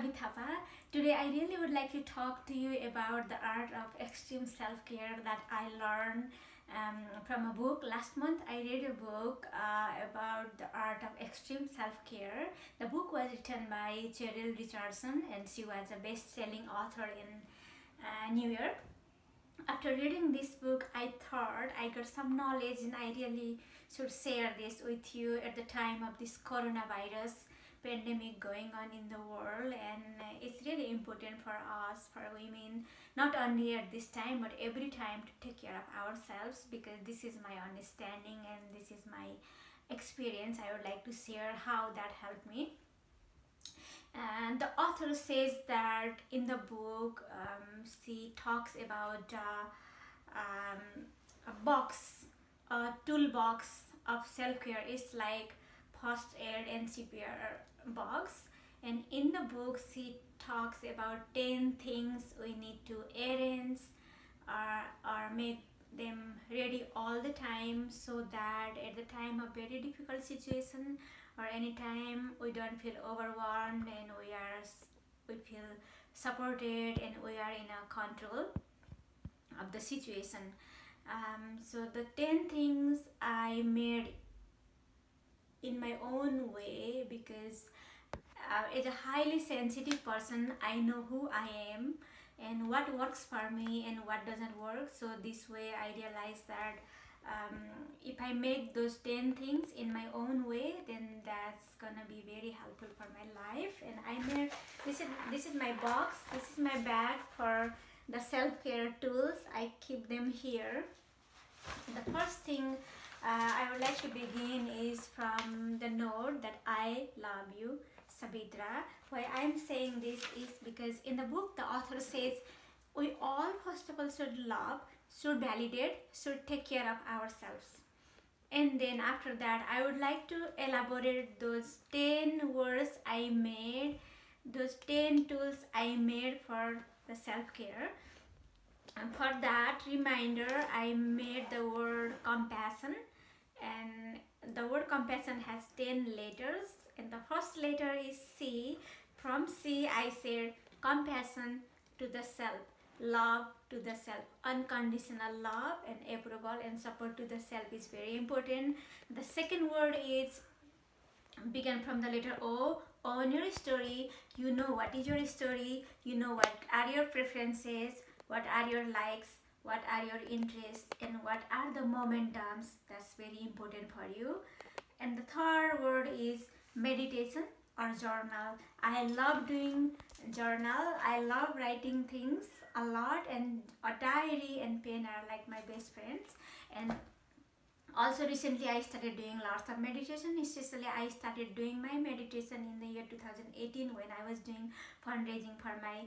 Chabi Thapa. Today I really would like to talk to you about the art of extreme self-care that I learned from a book. Last month I read a book about the art of extreme self-care. The book was written by Cheryl Richardson and she was a best-selling author in New York. After reading this book, I thought I got some knowledge and I really should share this with you at the time of this coronavirus pandemic going on in the world. And it's really important for us, for women, not only at this time but every time, to take care of ourselves, because this is my understanding and this is my experience. I would like to share how that helped me. And the author says that in the book, she talks about a box, a toolbox of self-care. It's like first aid and CPR box. And in the book, she talks about 10 things we need to arrange or make them ready all the time, so that at the time of very difficult situation or anytime we don't feel overwhelmed and we feel supported and we are in a control of the situation. So the 10 things I made in my own way, because as a highly sensitive person, I know who I am and what works for me and what doesn't work. So this way I realize that if I make those 10 things in my own way, then that's gonna be very helpful for my life. And I made this is my box, this is my bag for the self-care tools. I keep them here. The first thing I would like to begin is from the note that I love you, Sabitra. Why I'm saying this is because in the book the author says we all first of all should love, should validate, should take care of ourselves. And then after that I would like to elaborate those 10 words I made, those 10 tools I made for the self-care. And for that reminder, I made the word compassion, and the word compassion has 10 letters, and the first letter is C. From C I said compassion to the self, love to the self, unconditional love and approval and support to the self is very important. The second word is began from the letter O. Own your story. You know what is your story, you know what are your preferences, what are your likes, what are your interests, and what are the momentums. That's very important for you. And the third word is meditation or journal. I love doing journal. I love writing things a lot, and a diary and pen are like my best friends. And also recently I started doing lots of meditation. Especially I started doing my meditation in the year 2018 when I was doing fundraising for my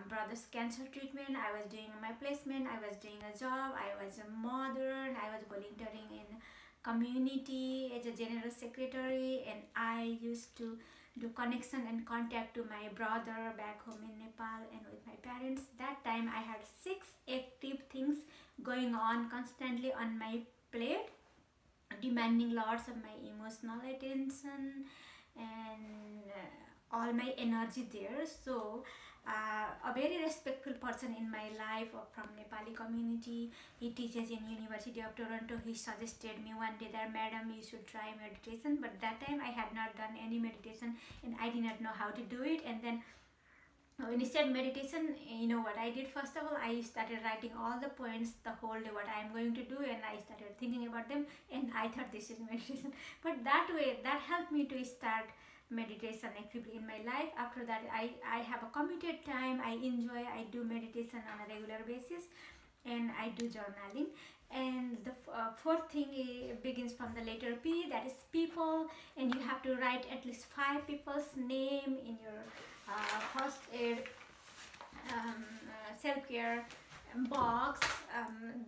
brother's cancer treatment. I was doing my placement, I was doing a job, I was a mother, and I was volunteering in community as a general secretary, and I used to do connection and contact to my brother back home in Nepal and with my parents. That time I had 6 active things going on constantly on my plate, demanding lots of my emotional attention and all my energy there. So a very respectful person in my life from Nepali community, he teaches in University of Toronto, he suggested me one day that, madam, you should try meditation. But that time I had not done any meditation and I did not know how to do it. And then when he said meditation, you know what I did? First of all, I started writing all the points the whole day what I am going to do, and I started thinking about them, and I thought this is meditation. But that way, that helped me to start meditation actively in my life. After that, I have a committed time. I enjoy, I do meditation on a regular basis, and I do journaling. And the fourth thing begins from the letter P, that is people, and you have to write at least 5 people's name in your first aid self-care box.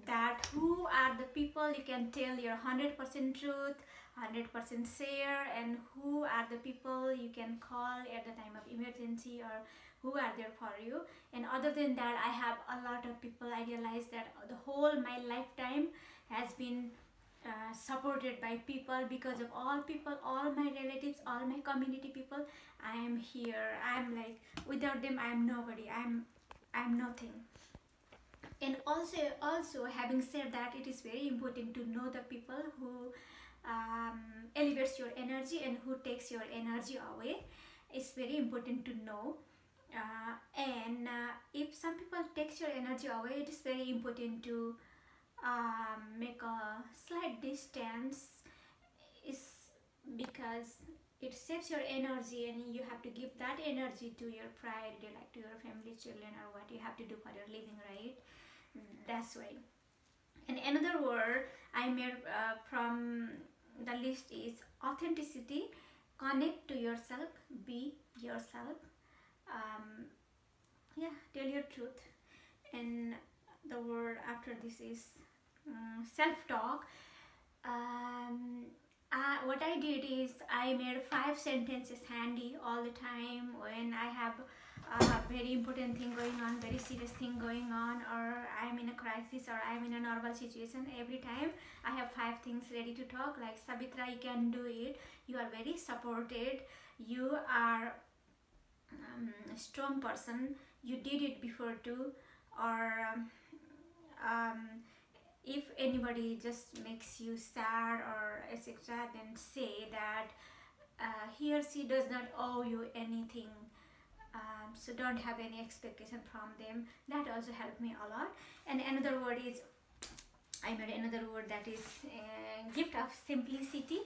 That who are the people you can tell your 100% truth, 100% share, and who are the people you can call at the time of emergency, or who are there for you. And other than that, I have a lot of people. I realized that the whole my lifetime has been supported by people. Because of all people, all my relatives, all my community people, I am here. I'm like, without them I am nobody. I'm nothing. And also having said that, it is very important to know the people who um, elevates your energy and who takes your energy away. It's very important to know. And if some people takes your energy away, it is very important to make a slight distance. Is because it saves your energy, and you have to give that energy to your priority, like to your family, children, or what you have to do for your living, right? That's why. And another word I made from the list is authenticity. Connect to yourself, be yourself. um, yeah, tell your truth. And the word after this is self-talk. um, what I did is I made 5 sentences handy all the time when I have a very important thing going on, very serious thing going on, or I'm in a crisis, or I'm in a normal situation. Every time I have 5 things ready to talk, like, Sabitra, you can do it. You are very supported. You are a strong person. You did it before too. Or um, if anybody just makes you sad or etc., then say that he or she does not owe you anything. So don't have any expectation from them. That also helped me a lot. And another word is, I made another word that is gift of simplicity.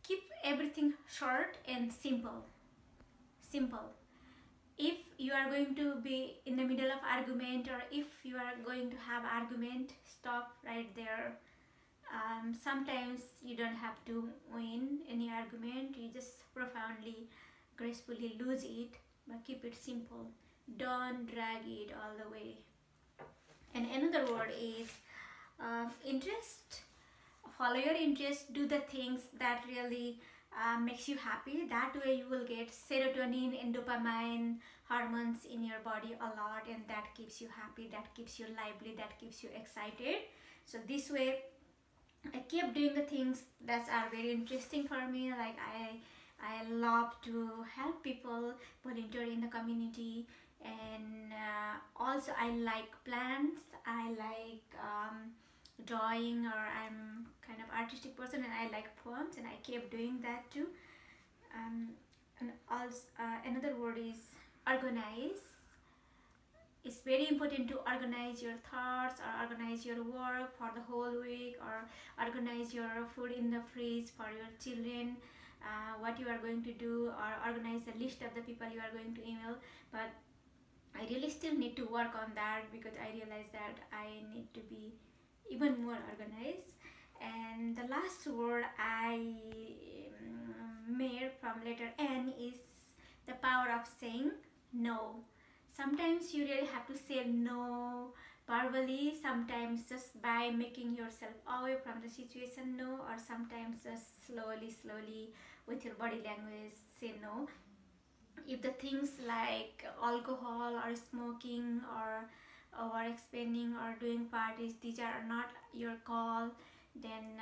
Keep everything short and simple. If you are going to be in the middle of argument, or if you are going to have argument, stop right there. Sometimes you don't have to win any argument. You just profoundly, gracefully lose it, but keep it simple. Don't drag it all the way. And another word is interest. Follow your interest. Do the things that really makes you happy. That way you will get serotonin and dopamine hormones in your body a lot, and that keeps you happy, that keeps you lively, that keeps you excited. So this way I kept doing the things that are very interesting for me. Like, I love to help people, volunteer in the community, and also I like plants. I like drawing, or I'm kind of artistic person, and I like poems, and I kept doing that too. And also another word is organize. It's very important to organize your thoughts, or organize your work for the whole week, or organize your food in the fridge for your children, what you are going to do, or organize the list of the people you are going to email. But I really still need to work on that, because I realize that I need to be even more organized. And the last word I made from letter N is the power of saying no. Sometimes you really have to say no verbally, sometimes just by making yourself away from the situation, no, or sometimes just slowly with your body language say no. If the things like alcohol or smoking or over expanding or doing parties, these are not your call, then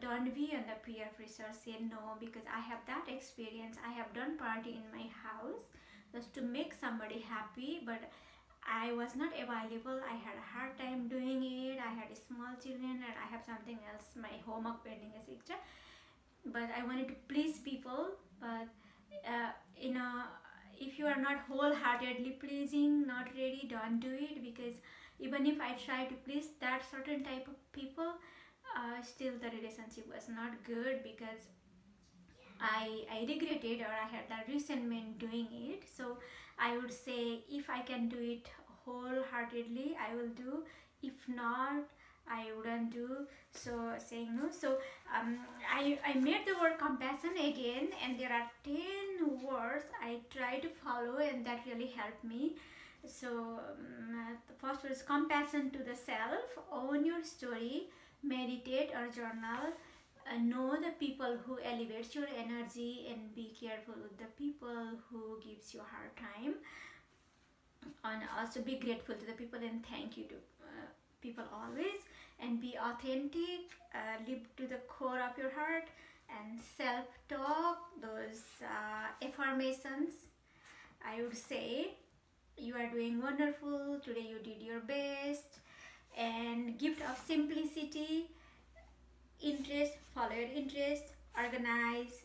don't be under peer pressure. Say no, because I have that experience. I have done party in my house just to make somebody happy, but I was not available. I had a hard time doing it. I had small children, and I have something else, my homework pending, etc. But I wanted to please people. But you know, if you are not wholeheartedly pleasing, not ready, don't do it. Because even if I try to please that certain type of people, still the relationship was not good, because I regretted, or I had that resentment doing it. So I would say, if I can do it wholeheartedly, I will do. If not, I wouldn't do. So saying no. So I made the word compassion again, and there are 10 words I try to follow, and that really helped me. So the first word is compassion to the self. Own your story, meditate or journal. Know the people who elevates your energy, and be careful with the people who gives you a hard time. And also be grateful to the people, and thank you to people always, and be authentic, live to the core of your heart, and self-talk, those affirmations. I would say you are doing wonderful, today you did your best, and gift of simplicity, interest, follow your interest, organize,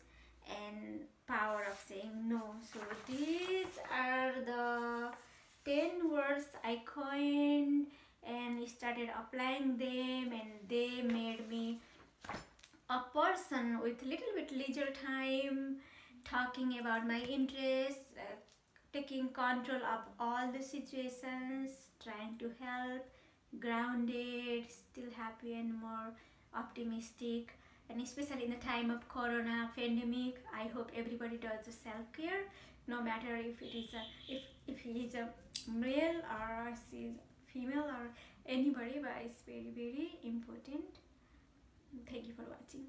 and power of saying no. So these are the 10 words I coined and started applying them, and they made me a person with little bit leisure time, talking about my interests, taking control of all the situations, trying to help, grounded, still happy and more optimistic. And especially in the time of corona pandemic, I hope everybody does the self-care, no matter if it is if he is a male or she is female or anybody, but it's very very important. Thank you for watching.